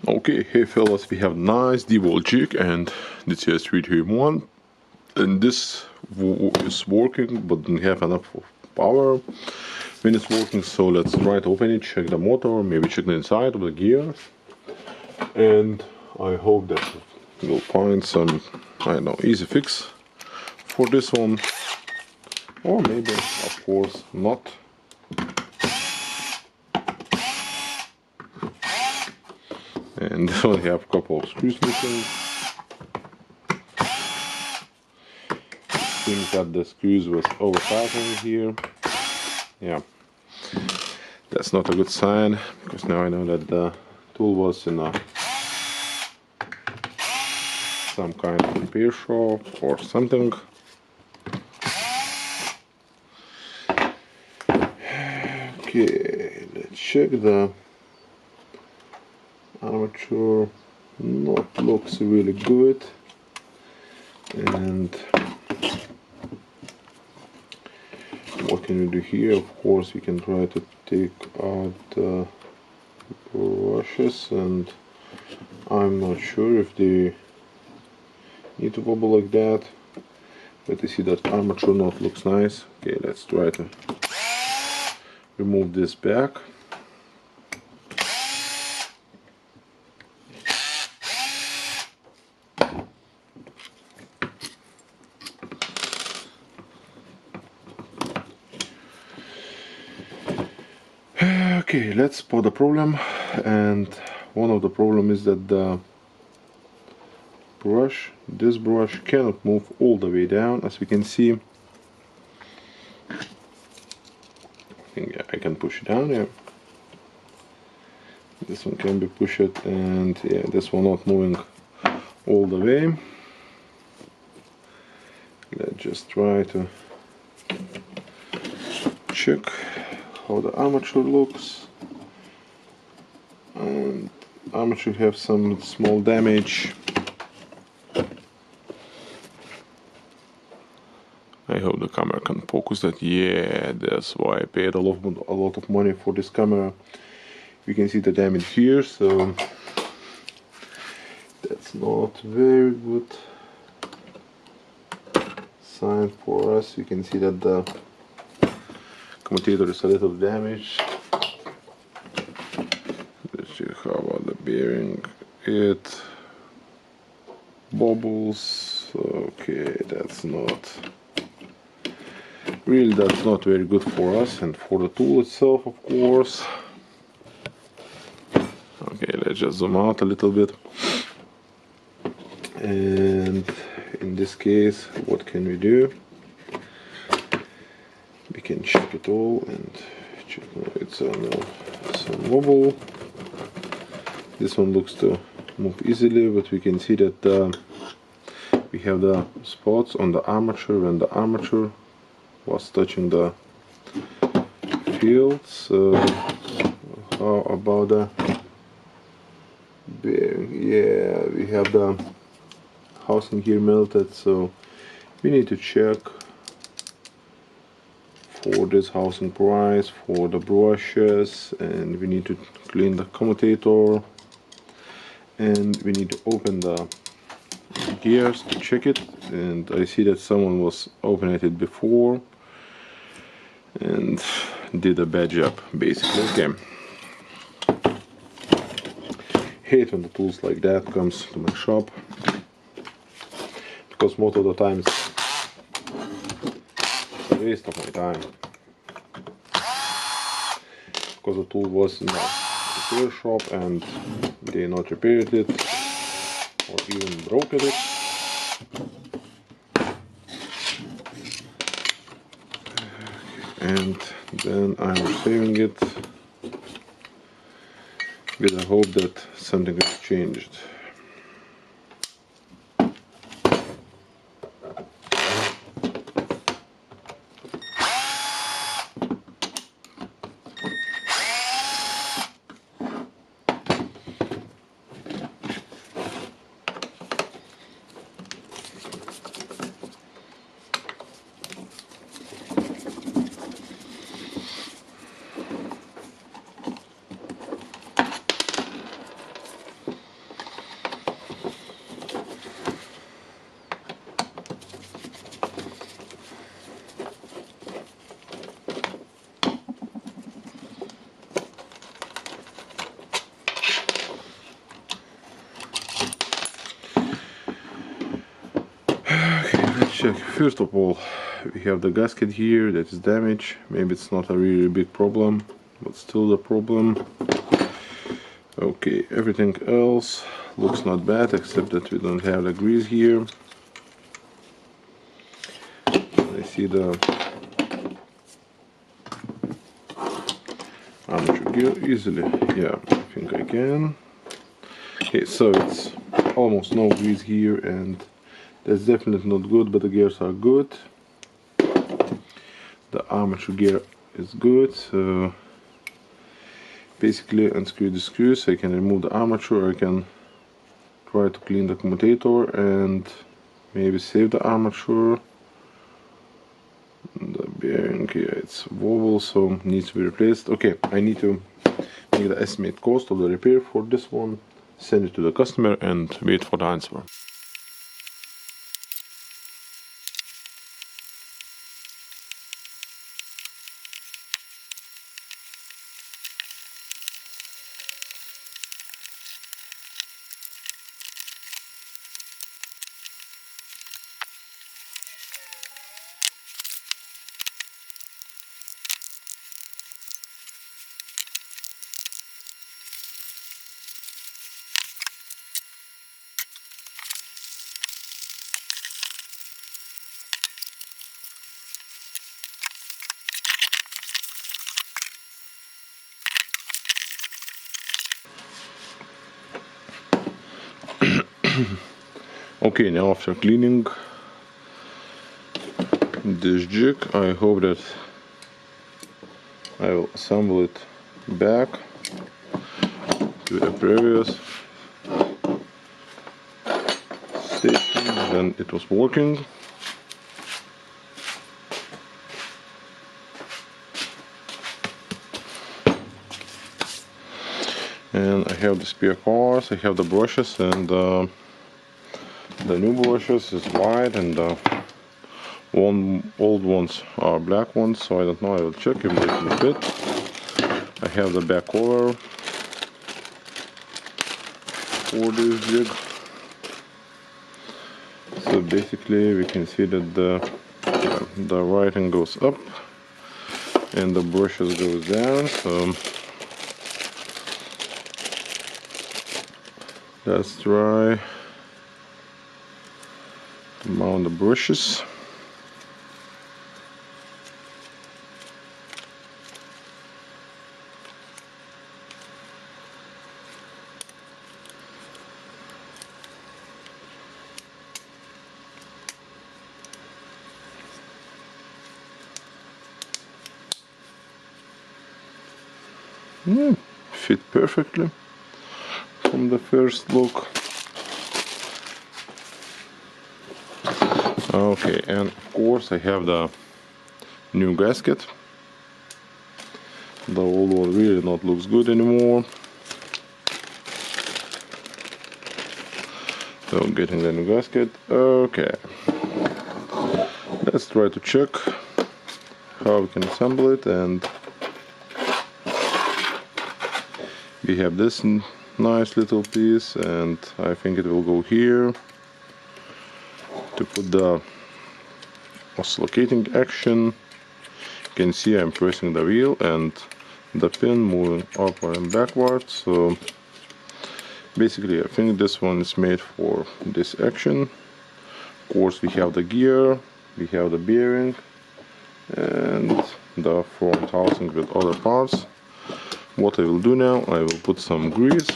Okay, hey fellas, we have nice Dewalt jig and this is 331 and this is working but don't have enough power when it's working, so let's try to open it, check the motor, maybe check the inside of the gears, and I hope that we'll find some, I don't know, easy fix for this one, or maybe of course not. And we have a couple of screws missing. Seems that the screws was over tightening here. Yeah, that's not a good sign, because now I know that the tool was in some kind of repair shop or something. Okay, let's check the armature. Not looks really good, and what can we do here? Of course, we can try to take out the brushes, and I'm not sure if they need to wobble like that, but you see that armature knot looks nice. Okay, let's try to remove this back. Okay, let's spot the problem, and one of the problem is that the this brush cannot move all the way down, as we can see. I think I can push it down, yeah. This one can be pushed, and yeah, this one not moving all the way. Let's just try to check how the armature looks, and armature have some small damage. I hope the camera can focus that. Yeah, that's why I paid a lot of money for this camera. You can see the damage here, so that's not very good sign for us. You can see that the commutator is a little damaged. Let's see how about the bearing. It bobbles. Okay, that's not very good for us and for the tool itself, of course. Okay, let's just zoom out a little bit. And in this case, what can we do? We can check it all and check. It's some wobble. This one looks to move easily, but we can see that we have the spots on the armature when the armature was touching the field. So how about the bearing? Yeah, we have the housing here melted, so we need to check for this housing price, for the brushes, and we need to clean the commutator, and we need to open the gears to check it. And I see that someone was opening it before and did a bad job, basically. Okay, hate when the tools like that comes to my shop, because most of the times it's a waste of my time, because the tool was in a repair shop and they not repaired it or even broke it. And then I'm saving it with the hope that something has changed. check. First of all, we have the gasket here that is damaged. Maybe it's not a really big problem, but still the problem. Okay, everything else looks not bad except that we don't have the grease here. I see the armature gear easily. Yeah, I think I can. Okay, so it's almost no grease here, and that's definitely not good, but the gears are good. The armature gear is good, so basically unscrew the screws. I can remove the armature, I can try to clean the commutator and maybe save the armature. The bearing, yeah, it's wobble, so needs to be replaced. Okay, I need to make the estimate cost of the repair for this one, send it to the customer and wait for the answer. Okay, now after cleaning this jig, I hope that I will assemble it back to the previous station. Then it was working. And I have the spare parts, I have the brushes, and the new brushes is white, and the old ones are black ones, so I don't know, I will check if they can fit. I have the back cover for this jig. So basically we can see that the writing goes up and the brushes goes down, so let's try to mount the brushes. Fit perfectly from the first look. Okay, and of course I have the new gasket. The old one really not looks good anymore. So getting the new gasket. Okay, let's try to check how we can assemble it. And we have this nice little piece, and I think it will go here to put the oscillating action. You can see I'm pressing the wheel and the pin moving upward and backward. So basically I think this one is made for this action. Of course we have the gear, we have the bearing, and the front housing with other parts. What I will do now, I will put some grease.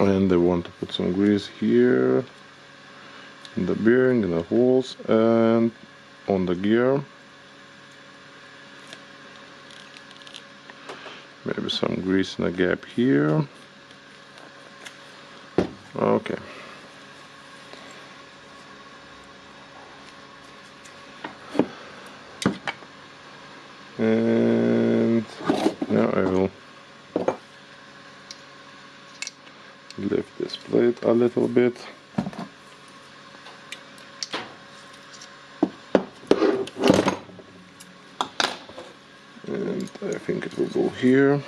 And I want to put some grease here in the bearing, in the holes, and on the gear. Maybe some grease in the gap here. Okay. And now I will lift this plate a little bit. And I think it will go here.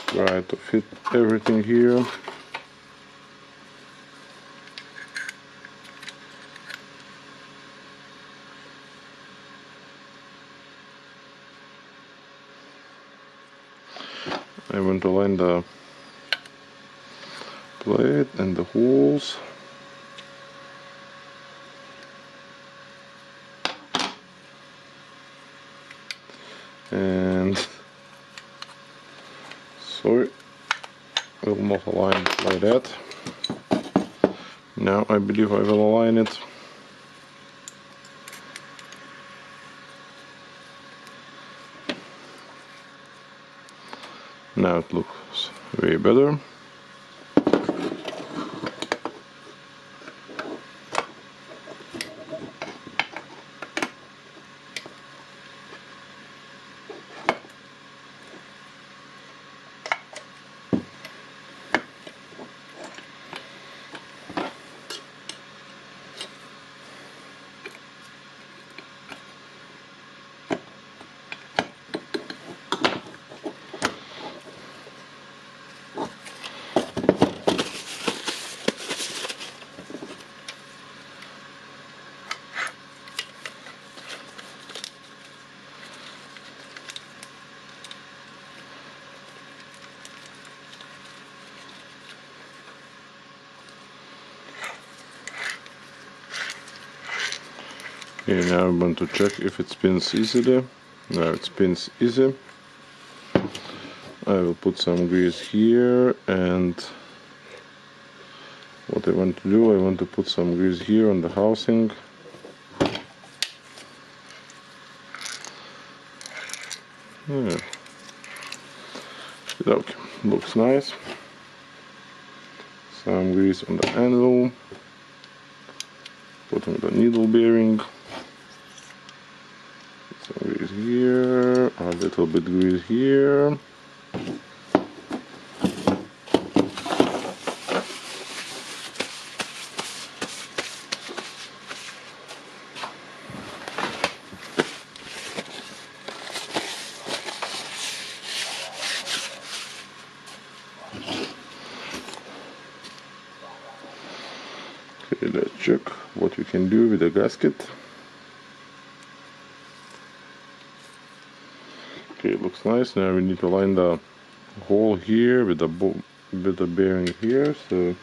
Try to fit everything here. I want to line the plate and the holes. And sorry, will not align like that. Now I believe I will align it. Now it looks way better. Okay, now I'm going to check if it spins easily. Now it spins easy. I will put some grease here, and what I want to do, I want to put some grease here on the housing. Yeah. Okay, looks nice. Some grease on the anvil. Putting the needle bearing. Some grease here, a little bit grease here. Okay, let's check what we can do with the gasket. Okay, it looks nice. Now we need to line the hole here with the bearing here. So